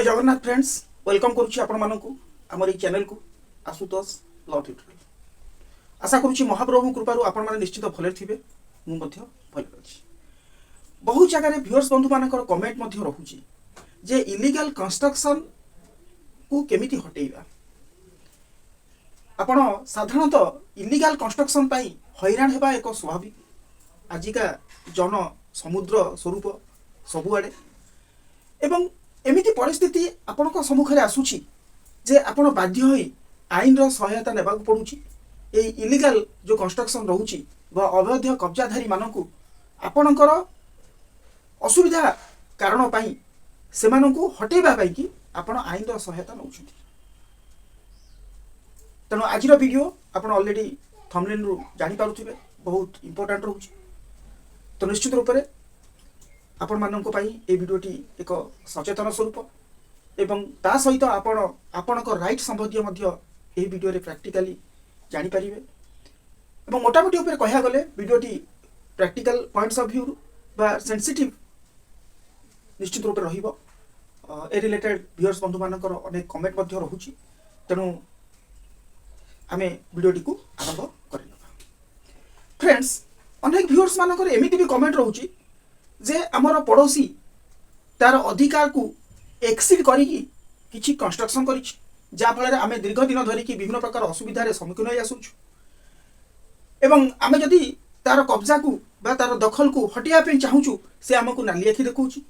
Jagannath friends welcome करुच्ची आपण मानकु हमर ई channel को आशुतोष लॉ ट्यूटोरियल। आशा करुच्ची महाप्रभु कृपारु आपण माने निश्चित भले थिबे मु मध्य भले अछि। बहु जगह रे व्यूअर्स बंधु मानकर कमेंट मध्य रहुची जे इलीगल कंस्ट्रक्शन को केमिति हटेइबा। आपण साधारणतः इलीगल कंस्ट्रक्शन पाई हैरान हेबा एक स्वाभाविक आजिका जन समुद्र स्वरूप सबुआडे एवं एमिति परिस्थिति आपण सम्मुखें आसुची जे आपण बाध्य होई आईन रो सहायता नेबा पड़ुची। ए इलीगल जो कंस्ट्रक्शन रहूची व अवैध कब्जाधारी मानकु आपणकर असुविधा कारण पाई सेमानकु हटेबा पाई कि आपण आईन रो सहायता नउछथि। तेणु आज वीडियो आपण ऑलरेडी थंबनेल रु जानि पारुथिबे बहुत इंपोर्टेंट रहूची। तो निश्चित रूप से आपण मानक ये वीडियोटी एक सचेतन स्वरूप एवं ता सहित आपणक राइट संबंधी ये वीडियो रे प्रैक्टिकली जानि परिबे एवं मोटामोटी ऊपर कहया गले वीडियोटी प्रैक्टिकल पॉइंट्स ऑफ व्यू बा सेंसिटिव निश्चित रूप रहिबो। ए रिलेटेड व्यूअर्स बंधु मानकर अनेक कमेंट मध्य रहुची। तेणु आमे वीडियोटी को आरंभ करिनबा। फ्रेंड्स अनेक व्यूअर्स मानकर एमिति भी कमेंट रहूची जे आमर पड़ोसी तार अधिकार को एक्सीड करिकी किछि कंस्ट्रक्शन करिछि जा फल आम दीर्घ दिन धरिकी विभिन्न प्रकार असुविधार सम्मुखीन हो आसुछु एवं आम जदि तार कब्जा को बा तार दखल को हटिया पे चाहूछु से आमको नाली आखि देखौछि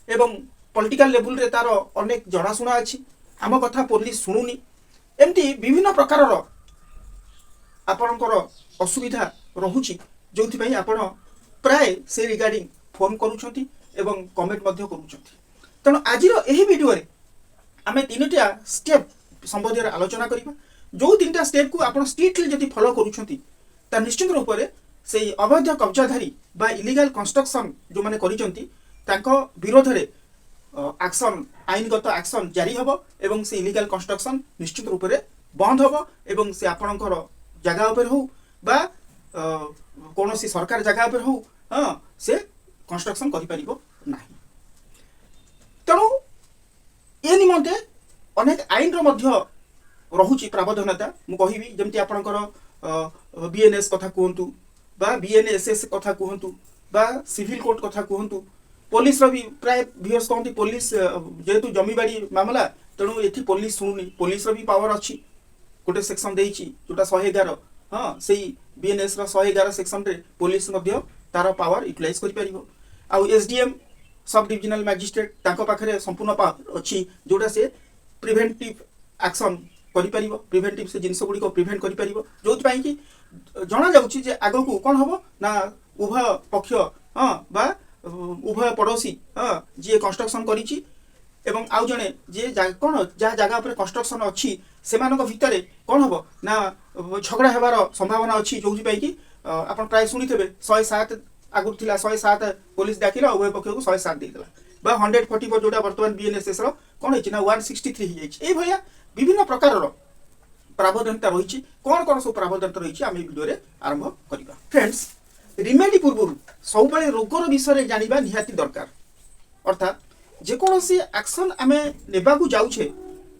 एवं पॉलिटिकल लेवल रे तार अनेक जनाशुना अछि आम कथा पुलिस शुणुनी एमती विभिन्न प्रकार आपणकर असुविधा रहुछि जोथि पई आपण प्राय से रिगार्डिंग फोन करूछंती एवं कमेंट मध्य करूछंती। तेणु आज यही वीडियो रे आमे तीनटा स्टेप संबंधी आलोचना करिबा। जो तीनटा स्टेप को आपण स्ट्रिक्टली जदि फॉलो करूछंती ता निश्चित रूप से से अवैध कब्जाधारी बा इलीगल कंस्ट्रक्शन जो माने करिसंती तांको विरोध रे एक्शन आईनगत एक्शन जारी हबो एवं से इलीगल कंस्ट्रक्शन निश्चित रूप से बंद हबो एवं से आपणकर जगह ऊपर हो बा कौन सी सरकार जगह पर हो से कंस्ट्रक्शन करि परिबो नाही। तेणु ए निमंते अनेक आईन रो मध्य रहुची प्रावधानता मु कहिबी जेमति आपणकर बीएनएस कथा कहंतु बा बीएनएसएस कथा कहंतु बा सिविल कोर्ट कथा कहंतु पुलिस रो भी प्राय व्यूअर्स कहंती पुलिस जेतु जमीबाड़ी मामला तेणु एथि पुलिस सुनुनी पुलिस रो भी पावर अछि गोटे सेक्शन देइची जोटा 111 से बीएनएस रो 111 सेक्शन रे पुलिस मध्य तार पावर यूटिलाइज करि परिबो। आउ एसडीएम सब डिविजनल मैजिस्ट्रेट तांको पाखरे संपूर्ण पावर अछि जोटा से प्रिवेंटिव एक्शन करि परिबो प्रिवेंटिव से जिंस गुडी को प्रिवेंट करि परिबो जोथ पई कि जणा जाउछि जे आगो को कोन हबो ना उभय पक्ष बा उभय पड़ोसी जे कंस्ट्रक्शन करिछि एवं आउ जने जे कोन जा जगह पर कंस्ट्रक्शन अछि सेमानक भितरे कोन हबो ना झगड़ा हेबार संभावना अछि जोथि पई कि आपण प्राय सुनिथबे 107 आगुर थिला 107 पुलिस डाकिला उभय पक्ष को 107 देला बा 144 जोटा वर्तमान बीएनएसएस रो कोन हिछि ना 163 हि जाइछि। ए भया विभिन्न प्रकार रो प्रावधानता रहिछि कोन सब प्रावधानता रहिछि आमे वीडियो रे आरंभ करिबा। फ्रेंड्स रिमेडी पूर्व सब बेले रोगर विषय रे जानिबा निहाती दरकार अर्थात जे कोनोसी एक्शन आमे नेबा को जाउछे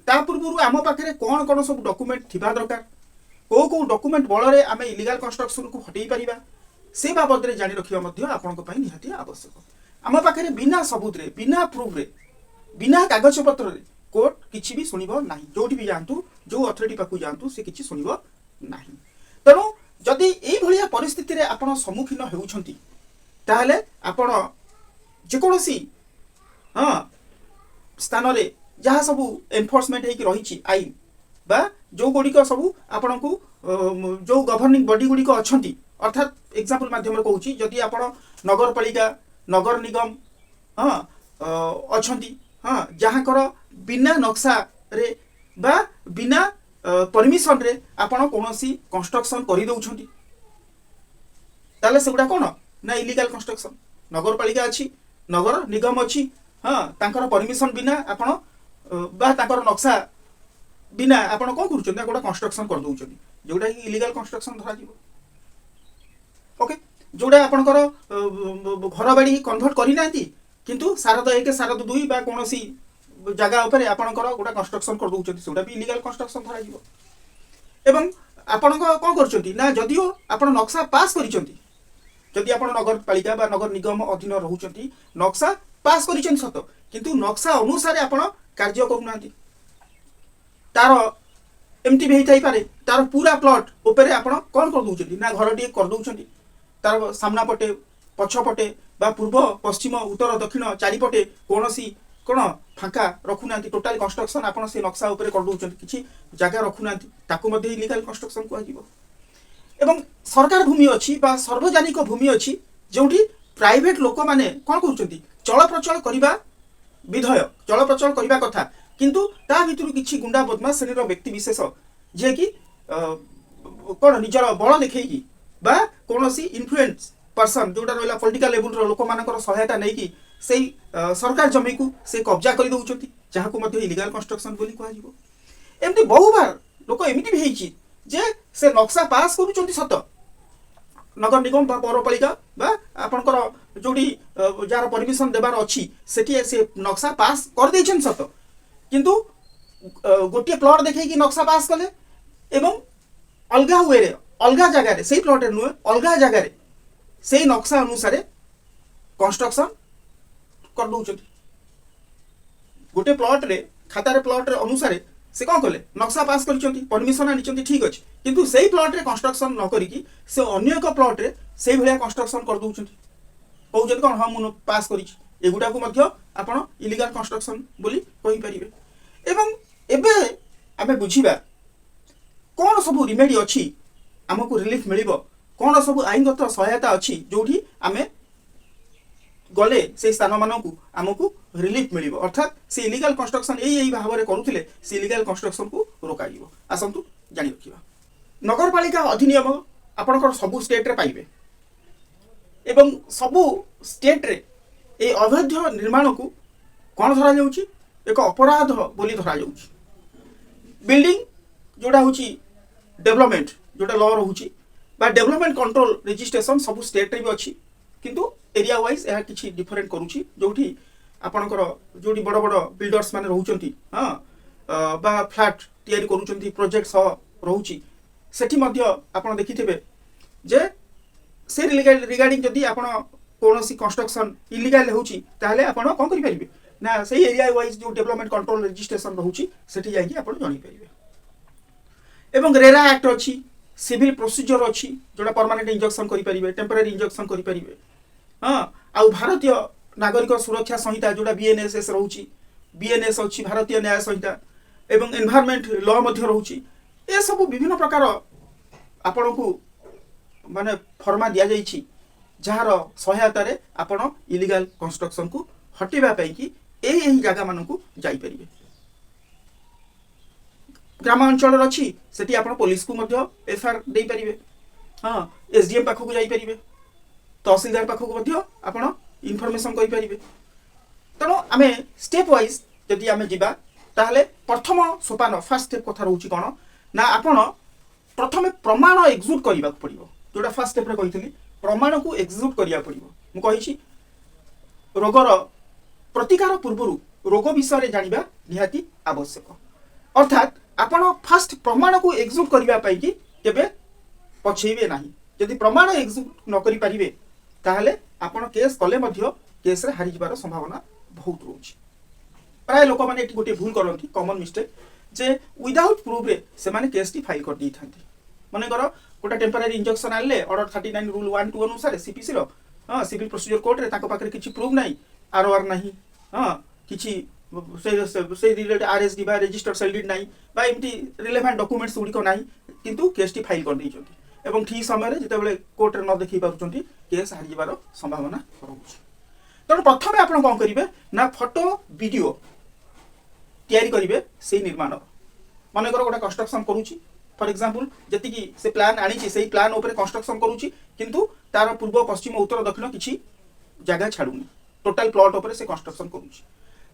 ता पूर्व आम पाखरे कोन सब डॉक्यूमेंट थिबा दरकार को डॉक्यूमेंट बल रे आमे इलीगल कंस्ट्रक्शन को हटेई परिबा से बाबद रे जानि रखिबा मध्य आपनक पई निहाती आवश्यक। आम पाखरे बिना सबूत रे बिना प्रूफ रे बिना कागज पत्र रे कोर्ट किछि भी सुनिबो नाही जोठी भी जानतु जो अथॉरिटी पाकु जानतु से किछि सुनिबो नाही। तेणु जदि एई भलिया परिस्थिति रे आपण सम्मुखीन हेउछंती ताहले आपण जे कोनोसी स्थान रे जहाँ सबू एनफोर्समेंट हेकि रहिछि आईन बा जो गुड़िक सबू आपण को जो गवर्निंग बॉडी गुड़िक अच्छी अर्थात एग्जांपल माध्यम कहूँ जदि आप नगरपालिका नगर निगम अच्छी जहाँकर बिना नक्शा रे बा बिना परमिशन रे आपण कौनसी कंस्ट्रक्शन कर दउछंती ताले सेगुडा कोन ना इलीगल कंस्ट्रक्शन नगरपालिका अच्छी नगर निगम अच्छी तांकर परमिशन बिना आपण बा तांकर नक्शा बिना आपण कोन करूछन गोटा कंस्ट्रक्शन कर दउछन जोटा कि इलीगल कंस्ट्रक्शन धरा जीवो। ओके जोटा आपणकर घर बाड़ी कन्वर्ट करि नांती किंतु शारद 1 शारद 2 बा कोनोसी जगह उपरे आपणकर गोटे कंस्ट्रक्शन कर दउछथि सेटा भी इलीगल कंस्ट्रक्शन धरा जिवो एवं आपण कोन करछथि ना जदियो आपण नक्शा पास करिसथि जदि आपण नगरपालिका बा नगर निगम अधीन रहउछथि नक्शा पास करिछन सत किंतु नक्शा अनुसार आपण कार्य करूनांती तार एमती भी होई पारे तार पूरा प्लॉट उपरे आपण कोन कर दउछथि ना घर टी कर दउछथि तार सामना पटे पछ पटे बा पूर्व पश्चिम उत्तर दक्षिण चारिपटे कोनसी कोन फांका रखुनांती टोटल कंस्ट्रक्शन आपण से नक्शा उपरे कर दउछथि किछि जगह रखुनांती ताकू मध्ये इलीगल कंस्ट्रक्शन को आजिवो एवं सरकार भूमि अच्छी बा सार्वजनिक भूमि अच्छी जोठी प्राइवेट लोक माने कोन करूछथि चल प्रचल करिबा विधेयक चल प्रचल करिबा कथा किंतु ता भितरु किछि गुंडा बदमाश श्रेणीर व्यक्ति विशेष जे कि कोन निजर बल देखैकी बा कोनोसी इन्फ्लुएंस पर्सन जोटा रहला पॉलिटिकल लेवल रो लोक मानकर सहायता नै कि सेई सरकार जमी को से कब्जा करि दउछथि जहा को मध्ये इलीगल कंस्ट्रक्शन बोली कहै जिवो एमती बहु बार लोक एमिति भी हेछि जे से नक्शा पास करूछथि सत नगर निगम बा पौरपालिका बा आपनकर जोडी जार परमिशन देबार अछि सेठी से नक्शा पास कर दैछन सत किंतु गोटे प्लॉट देखै कि नक्शा पास कले एवं अलगा हुए रे अलगा जगह रे सेही प्लॉट रे नुए अलगा जगह रे सेही नक्शा अनुसार कंस्ट्रक्शन कर दउछथि गोटे प्लॉट रे खाता रे प्लॉट रे अनुसार से कौन कले नक्शा पास कर परमिशन आनी ठीक अच्छे किंतु सेही प्लॉट रे कंस्ट्रक्शन न करिकी से अन्य एक प्लॉट रे सेही भलिया कंस्ट्रक्शन कर दउछथि कहउछथि कोन हम मु पास करिछि एगुडा को मध्य आपण इलीगल कंस्ट्रक्शन बोली कहि परिबे एवं एबे आमे बुझिबा कोन सब रिमेडी अछि हमकु रिलीफ मिलिबो कोन सब आईनगत सहायता अछि जोठी आमे गले से स्थान मानकु आमको रिलीफ मिलिबो अर्थात से इलीगल कंस्ट्रक्शन एई भाव में करूथिले से इलीगल कंस्ट्रक्शन को रोकाइबो आसंतु जानि रखिबा नगरपालिका अधिनियम आपनकर सबु स्टेट रे पाइबे एवं सबु स्टेट रे ए अवैध निर्माण को कोन धरा जाउची एक अपराध बोली धरा जाउची बिल्डिंग जोडा होची डेवलपमेंट जोडा लॉ रहउची बा डेवलपमेंट कंट्रोल रजिस्ट्रेशन सबु स्टेट रे भी अछि किंतु एरिया वाइज यह किसी डिफरेंट करुच्ची जोठी आपणकर जोटी बड़ बड़ बिल्डर्स माने रहउचंती हां बा फ्लैट तयारी करूचंती प्रोजेक्ट सह रहउची सेठी मध्य आपण देखिथिबे जे से रिगार्डिंग जदी आपण कोनोसी कंस्ट्रक्शन इलीगल होउची ताहले आपण कोन करि परिबे ना सेही एरिया वाइज जो डेवलपमेंट कंट्रोल रजिस्ट्रेशन रहउची सेठी जाई कि आपण जानि परिबे एवं रेरा एक्ट अछि सिविल प्रोसीजर अछि जोडा परमानेंट इंजंक्शन करि परिबे टेम्पररी इंजंक्शन करि परिबे हाँ आउ भारतीय नागरिक सुरक्षा संहिता जोड़ा बीएनएसएस रहउची बीएनएस अच्छी भारतीय न्याय संहिता एवं एनवायरमेंट लॉ मध्य रहउची ए सब विभिन्न प्रकार आपण को माने फर्मा दिया जाइछि जहार सहायता रे आपण इलीगल कंस्ट्रक्शन को हटेबा पई कि एही जगह मानन को जाई परिबे ग्रामांचल अछि सेठी आपण पुलिस को मध्य एफआईआर देई परिबे हां एसडीएम पाखो को जाई परिबे तहसीलदार पाखक मध्य आपण इनफॉरमेशन कहि परिबे तनो आमे स्टेप वाइज जदि आमे जिबा ताहले प्रथम सोपान फर्स्ट स्टेप कथा रहउची कोन ना आपण प्रथमे प्रमाण एक्जिक्यूट करिबा पड़िबो जोडा फर्स्ट स्टेप रे कहितली प्रमाण को एक्जिक्यूट करिया पड़िबो मु कहिछि रोगर प्रतिकार पूर्वरु रोग विषय रे जानिबा निहाती आवश्यक अर्थात आपण फर्स्ट प्रमाण को एक्जिक्यूट करिबा पई कि केबे पछेबे नाही यदि प्रमाण एक्जिक्यूट न करि परिबे ताहले आपण केस कले मध्य केस रे हारि जिबार संभावना बहुत रहउची प्राय लोक माने एटी गोटे भूल करंती कॉमन मिस्टेक जे विदाउट प्रूफ रे से माने केस टी फाइल कर दी थांती माने करो गोटा टेम्पररी इंजंक्शन आले ऑर्डर 39 रूल 1 2 अनुसार सीपीसी रो हां सिविल प्रोसीजर कोर्ट रे ताको पाखरे किछि प्रूफ नाही आरओआर नाही हां किछि से रिलेटेड आरएसडी बा रजिस्टर्ड सेल डीड नाही बा एमटी रिलेवेंट डॉक्यूमेंट्स गुडी को नाही किंतु केस टी फाइल कर दी छथि एवं ठीक समय जिते कोर्ट न देखी पार्टी केस हारी जाबार संभावना रोचे तेणु प्रथम आप कौन करेंगे ना फोटो वीडियो तैयारी करेंगे से निर्माण मनकर गोटे कंस्ट्रक्शन करुच्ची फॉर एग्जांपल जी से प्लान आनी से प्लान उपर कंस्ट्रक्शन करुच्ची किंतु तार पूर्व पश्चिम उत्तर दक्षिण किसी जगह छाड़ूनी टोटाल प्लॉट उपर से कंस्ट्रक्शन करुच्ची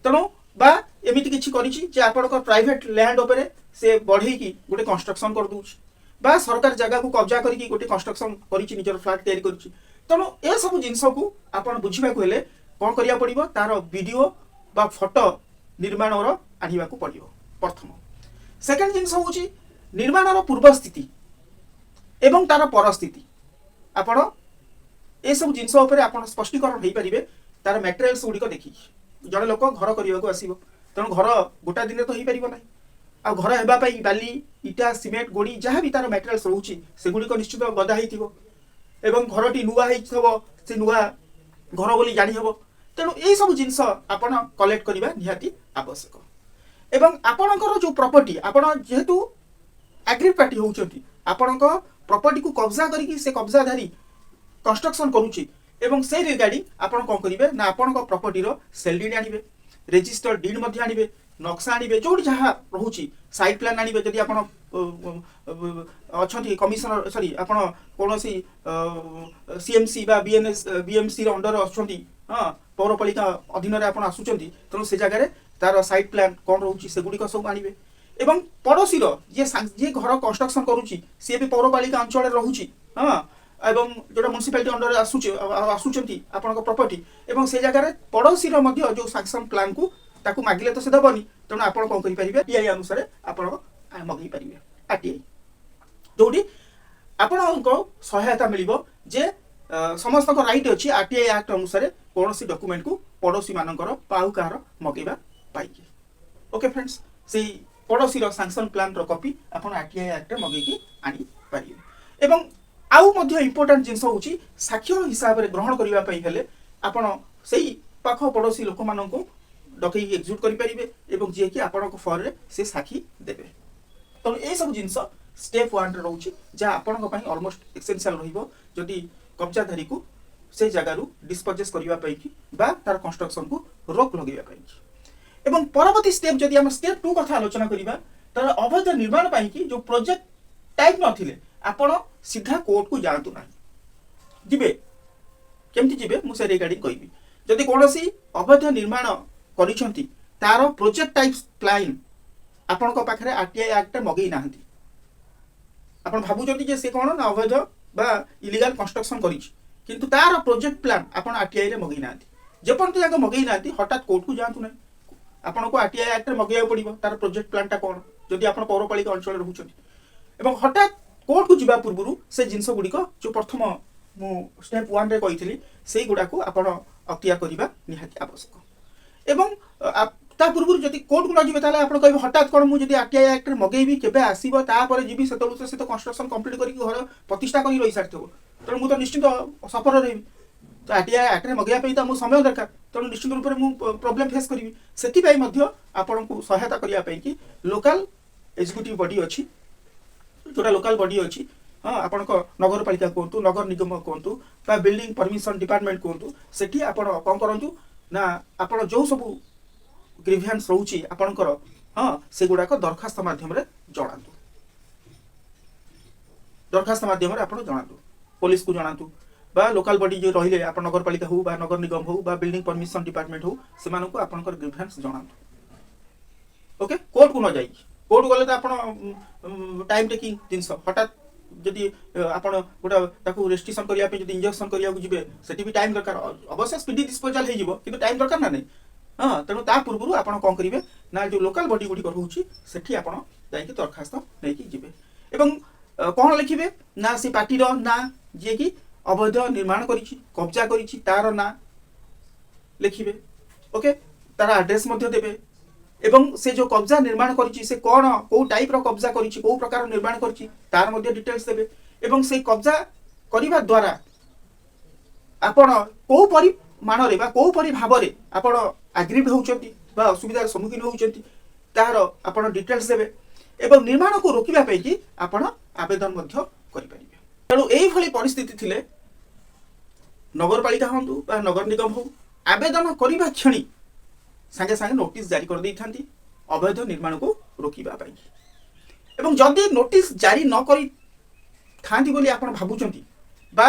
तेणु बा एमती किसी कर आप प्राइवेट लैंड उपर से बढ़ेकी गोटे कंस्ट्रक्शन कर दूची बा सरकार जगह को कब्जा करके गोटे कंस्ट्रक्शन करिछि निजर फ्लैट तैयारी करिछि तेणु ए सब जिनस को आपण बुझिबा को हेले कोन करिया पड़िबो तार वीडियो बा फोटो निर्माणर आनिबा को पड़िबो प्रथम। सेकेंड जिनस होउची निर्माणर पूर्व स्थिति एवं तार परस्थिति आपण ए सब जिनस उपरे आपण स्पष्टीकरण होई परिबे तार मटेरियल्स गुडी को देखि। जने लोक घर करिया को आसीबो तण घर गोटा दिन तो होई परिबो नै आ घर हेबा पई बाली इटा सिमेंट गोडी जहाँ भी तार मटेरियल्स रहउची से गुडी को निश्चित गदा हेइथिबो एवं घरटी नुआ हेइथबो से नुआ घर बोली जानि हेबो। तेणु ए सब जिनस आपण कलेक्ट करिबा निहाती आवश्यक। एवं आपणकर जो प्रॉपर्टी आपण जेहेतु एग्री पार्टी होउचंती आपणक प्रॉपर्टी को कब्जा करिकि से कब्जाधारी कंस्ट्रक्शन करूची एवं से रिगार्डिंग आपण कोन करिवे ना आपणक प्रॉपर्टी रो सेल डीड आनिबे रजिस्टर्ड डीड मध्ये आनिबे नक्शा आनिबे जोडी जहाँ रहउची साइट प्लान आनिबे। जदि आपण अछंती कमिशनर सॉरी आपण कोनोसी सीएमसी बा बीएमसी रो अंडर अछंती हां पौरपालिका अधीन रे आपण आसुचंती तनो से जगह रे तार साइट प्लान कोन रहउची से गुडी को सब आनिबे। एवं पड़ोसी रो जे घर कंस्ट्रक्शन करूची से भी पौरपालिका अंचल रे रहउची हां एवं जोटा म्युनिसिपालिटी अंडर आसुचंती आपण को प्रॉपर्टी एवं से जगह रे पड़ोसी रो मध्ये जो सैंक्शन प्लान को ताकू मागिले तो से दबनी तेणु आपण कोन करि परिबे टीआई अनुसार आपण मगई परिबे आरटीआई जोडी आपण को सहायता मिलिबो जे समस्त को राइट अछि आरटीआई एक्ट अनुसार कोनोसी डॉक्यूमेंट को पड़ोसी मानकर पाहुकार मगेबा पाइके। ओके फ्रेंड्स से पड़ोसी रो सैंक्शन प्लान रो कॉपी आपण आरटीआई एक्ट मगई की आनी परिबे। एवं आउ मध्य इंपोर्टेंट जिंस होची साक्ष्य हिसाब रे ग्रहण करिवा पई हेले आपण सेही पाखो पड़ोसी लोक माननको डकई एक्जिक्यूट करि परिबे एवं जे कि आपण को फॉर रे से साखी देबे। तो ए सब जिंस स्टेप 1 रे रहउची जे आपण को पई ऑलमोस्ट एसेंशियल रहिबो जदि कब्जाधारी को से जगह रु डिस्पोजेस करिवा पई कि बा तार कंस्ट्रक्शन को रोक लगेबा पई कि। एवं परवर्ती स्टेप जदि हम स्टेप 2 कथा आलोचना करिबा तार अवैध निर्माण पई कि जो प्रोजेक्ट टाइप नथिले आपण सीधा कोर्ट को जातु ना जिबे केमति जिबे मु से रिगार्डिंग कहिबी। जदि कोनोसी अवैध निर्माण करिसंती तार प्रोजेक्ट टाइप प्लान आपण को पाखरे आरटीआई एक्ट मगई नाहंती आपण भाबुचंती जे से कोन ना अवैध बा इलीगल कंस्ट्रक्शन करिछि किंतु तार प्रोजेक्ट प्लान आपण आरटीआई रे मगई नाहंती जेपन तो मगई नाहंती हठात कोर्ट को जातु नै आपण को आरटीआई एक्ट रे मगैया पड़िबो तार प्रोजेक्ट प्लान टा कोन जदि आपण पौरपालिका अंचल रहउचंती एवं हठात कोर्ट को जिबा पूर्वरु से जिंस गुडी को जो प्रथम मु स्टेप 1 रे कहितली सेही गुडा को आपण अक्तिया करिबा निहाती आवश्यक। एवं ता पूर्व जदि कोर्ट को न जिबे ताले आपण कहबो हठात कोन मु जदि आरटीआई एक्ट रे मगेबी केबे आसीबो ता परे जिबी सेतलु से तो कंस्ट्रक्शन कंप्लीट करी घर प्रतिष्ठा करी रही सारथबो त मु तो निश्चित सफर रहबी तो आरटीआई एक्ट रे मगेया पई त मु समय दरकार त निश्चित रूप रे मु प्रॉब्लम फेस करबी। सेति पई मध्य आपण को सहायता करिया पई कि लोकल एग्जीक्यूटिव बॉडी अछि जोटा लोकल बॉडी अछि हां आपण को नगरपालिका कोंतु नगर निगम कोंतु बा बिल्डिंग परमिशन डिपार्टमेंट कोंतु सेठी आपण कोन करंतु ना आपण जो सब ग्रीवेंस रहउची आपणकर हां से गुडा को दरखास्त माध्यम रे जणातु दरखास्त माध्यम रे आपण जणातु पुलिस को जणातु बा लोकल बॉडी जो रहिले आपण नगरपालिका हो बा नगर निगम हो बा बिल्डिंग परमिशन डिपार्टमेंट हो से मानको आपणकर ग्रीवेंस जणातु। ओके कोर्ट को न जाई कोर्ट गले तो आपण टाइम टेकिंग जिनस हठात जदि आपण गोटा ताकू रेस्ट्रिक्शन करिया पे जदि इंजेक्शन करिया को जिबे सेठी भी टाइम दरकार अवश्य स्पीडी डिस्पोजल हे जिवो किंतु टाइम दरकार ना नै हां तेनु ता पूर्वरु आपण कोन करिवे ना जो लोकल बॉडी गुडी रहउची सेठी आपण जाई कि दरखास्त नै कि जिबे एवं कोन लिखिबे ना से पार्टी रो ना जे कि अवैध निर्माण करिछि कब्जा करिछि तार ना लिखिबे। ओके तार एड्रेस मध्ये देबे एवं से जो कब्जा निर्माण करिछि से कोन को टाइप रो कब्जा करिछि को प्रकार निर्माण करिछि तार मध्ये डिटेल्स देबे एवं से कब्जा करिबा द्वारा आपण को परिमाण रे बा को परि भाव रे आपण एग्रीड होउचंती बा असुविधार सम्मुखीन होउचंती तार आपण डिटेल्स देबे एवं निर्माण को रोकिबा पई कि आपण आवेदन मध्ये करि परिबे। तेणु एई भली परिस्थिति थिले नगरपालिका हंतु बा नगर निगम हो आवेदन करिबा क्षणी संगे संगे नोटिस जारी कर दै थांती अवैध निर्माण को रोकिबा पई एवं जदि नोटिस जारी न करी थांती बोली आपण भाबुचंती बा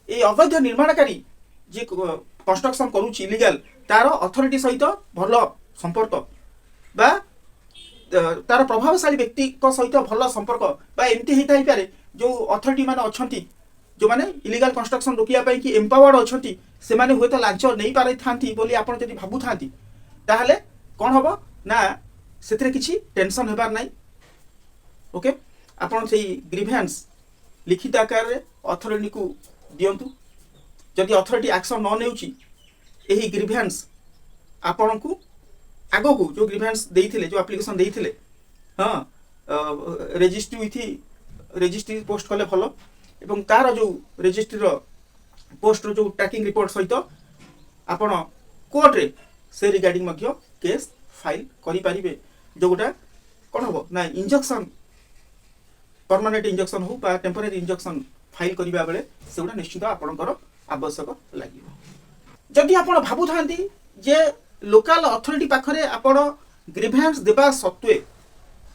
ए अवैध निर्माणकारी जे कंस्ट्रक्शन करूची इलीगल तार अथॉरिटी सहित भल संपर्क बा तार प्रभावशाली व्यक्ति को सहित भल संपर्क बा एमती हेता ही पारे जो अथॉरिटी माने अछंती जो माने इलीगल कंस्ट्रक्शन रोकिया पई कि एम्पावर्ड अछंती से माने होय तो लांच नै पारे थांती बोली आपण जदि भाबु थांती ताहले कोन हबो ना से किसी टेंशन होबार ना ओके आपन से ग्रीवेंस लिखित आकार रे अथॉरिटी को दियंतु जदि अथॉरिटी एक्शन न नेउची एही ग्रीवेंस आपन को आगो को जो ग्रीवेंस देइथिले जो एप्लिकेशन देइथिले हां रजिस्ट्री पोस्ट कले भलो एवं तार जो रजिस्ट्री रो पोस्ट रो जो ट्रैकिंग रिपोर्ट सहित आपण कोर्ट रे से रिगार्डिंग मध्य केस फाइल करि परिबे जोटा कोन हो ना इंजंक्शन परमानेंट इंजंक्शन हो बा टेम्पररी इंजंक्शन फाइल करिबा बेले सेउडा निश्चित आपणकर आवश्यक लागिवो जदि आपण भाबु थांती जे लोकल अथॉरिटी पाखरे आपण ग्रीवेंस देबा सत्वे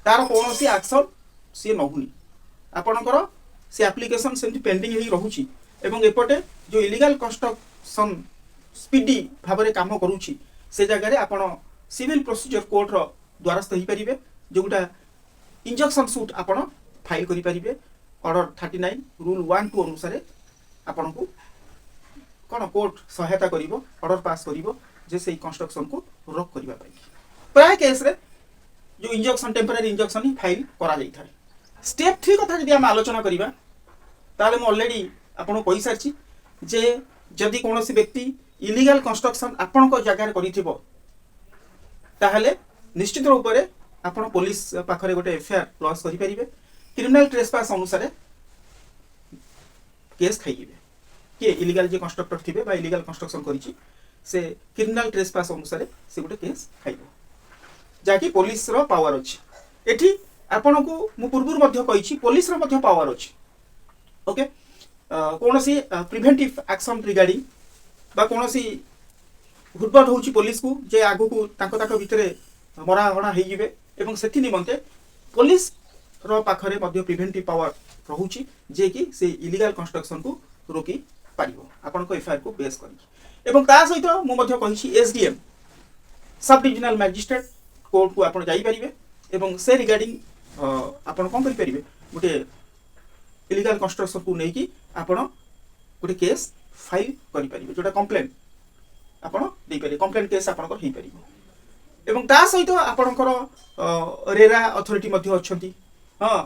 तार कोनोसी एक्शन से नहुनी आपणकर से एप्लिकेशन सेमति पेंडिंग ही रहूची एवं एपटे जो इलीगल कंस्ट्रक्शन स्पीडी भाबरे काम करूची से जगह रे आपण सिविल प्रोसीजर कोर्ट रो द्वारस्थ ही परिबे जोटा इंजंक्शन सूट आपण फाइल करि परिबे ऑर्डर 39 रूल 1 2 अनुसार आपण को कोन कोर्ट सहायता करिवो ऑर्डर पास करिवो जे से कंस्ट्रक्शन को रोक करिबा पई प्राय केस रे जो इंजंक्शन टेम्पररी इंजंक्शन ही फाइल करा जाई थाए स्टेप 3 कथा जदि हम आलोचना करिबा ताले म ऑलरेडी आपण कहि सारछि जे जदि कोनोसी व्यक्ति इलीगल कंस्ट्रक्शन आपण को जगह करिथिबो ताहले निश्चित रूप रे आपण पुलिस पाखरे गोटे एफआईआर लॉस करि परिबे क्रिमिनल ट्रेसपास अनुसार केस खाइबे के इलीगल जे कंस्ट्रक्टर थिबे बा इलीगल कंस्ट्रक्शन करिछि से क्रिमिनल ट्रेसपास अनुसार से गोटे केस खाइबो जाकि पुलिस रो पावर अछि एठी आपण को मु पूर्वुर मध्य कहिछि पुलिस रो मध्य पावर अछि ओके कोनोसी प्रिवेंटिव एक्शन रिगार्डिंग बा कोनोसी हुडबड होउछि पुलिस को जे आगु को ताको ताको भितरे मरा हणा हेइ जिवे एवं सेथि निमंते पुलिस रो पाखरे मध्य प्रिवेंटिव पावर रहउछि जे कि से इलीगल कंस्ट्रक्शन को रोकी पारिबो आपण को एफआईआर को बेस करी एवं ता सहित मु मध्य कहिछि SDM sub divisional magistrate court को आपण जाई परिबे एवं से रिगार्डिंग आपण कोन करि परिबे गोटे इलीगल कंस्ट्रक्शन को नै कि आपण गोटे केस फाइल करि परिबे जोटा कंप्लेंट आपण दे परिबे कंप्लेंट केस आपण कर हेइ परिबो एवं ता सहित आपणकर रेरा अथॉरिटी मध्य अछंती हां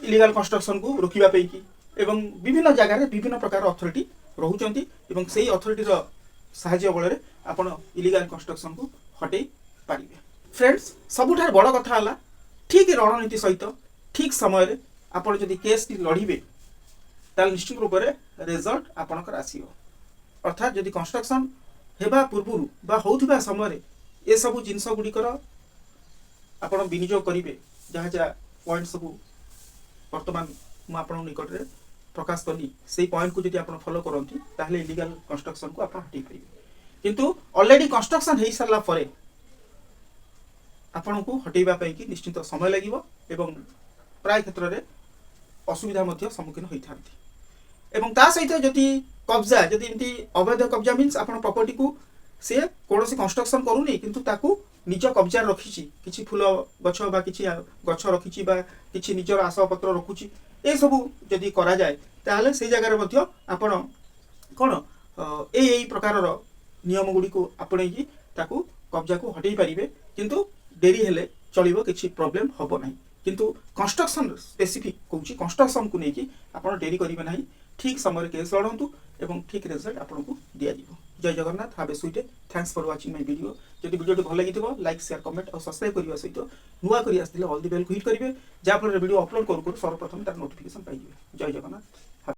इलीगल कंस्ट्रक्शन को रोकिबा पई कि एवं विभिन्न जगह रे विभिन्न प्रकार अथॉरिटी रहुचंती एवं सेही अथॉरिटी रो सहाय्य बळ रे आपण इलीगल कंस्ट्रक्शन को हटेई पारिबे फ्रेंड्स सबुठार बड़ कथा हला ठीक रणनीति सहित ठीक समय रे आपण जदि केस टी लढिबे ताल निश्चित रूप रे रिजल्ट आपणकर आसीबो अर्थात जदि कंस्ट्रक्शन हेबा पूर्वरु बा होउथिबा समय रे ए सब जिंस गुडी कर आपण विनियोग करिवे जहा जहा पॉइंट सब वर्तमान मु आपण निकट रे प्रकाश करनी सेही पॉइंट को जदि आपण फॉलो करंती ताहले इलीगल कंस्ट्रक्शन को आपण हटि परिबे किंतु ऑलरेडी कंस्ट्रक्शन हेइ सरला परे आपण को हटेबा पई कि निश्चित समय लागिवो एवं प्राय क्षेत्र रे असुविधा मध्य सम्मुखीन होइथांती एवं ता सहित जदि कब्जा जदि इनती अवैध कब्जा मीन्स आपण प्रॉपर्टी को से कोनोसी कंस्ट्रक्शन करूनी किंतु ताकू निज कब्जा रखिछि किछि फूल गछ बा किछि गछ रखिछि बा किछि निजर आसपत्र रखुछि ए सब जदि करा जाय ताहले से जगह रे मध्य आपण कोन एई प्रकार रो नियम गुडी को आपणे कि ताकू कब्जा को हटेई परिबे किंतु देरी हेले चलिबो किछि प्रॉब्लम हबो नाही किंतु कंस्ट्रक्शन स्पेसिफिक कहूछि कंस्ट्रक्शन को नेकी आपण देरी करिवे नाही ठीक समय केस लड़ंतु एवं ठीक रिजल्ट आपन को दिया दिबो जय Jagannath have a sweet thanks for watching my video जदि वीडियो भल लागिथिबो लाइक शेयर कमेंट और सब्सक्राइब करिवा सहित नुवा करी आस्तिले ऑल द बेल को हिट करिवे जा फल वीडियो अपलोड करू सर्वप्रथम तार नोटिफिकेशन पाइबे जय जगन्नाथ।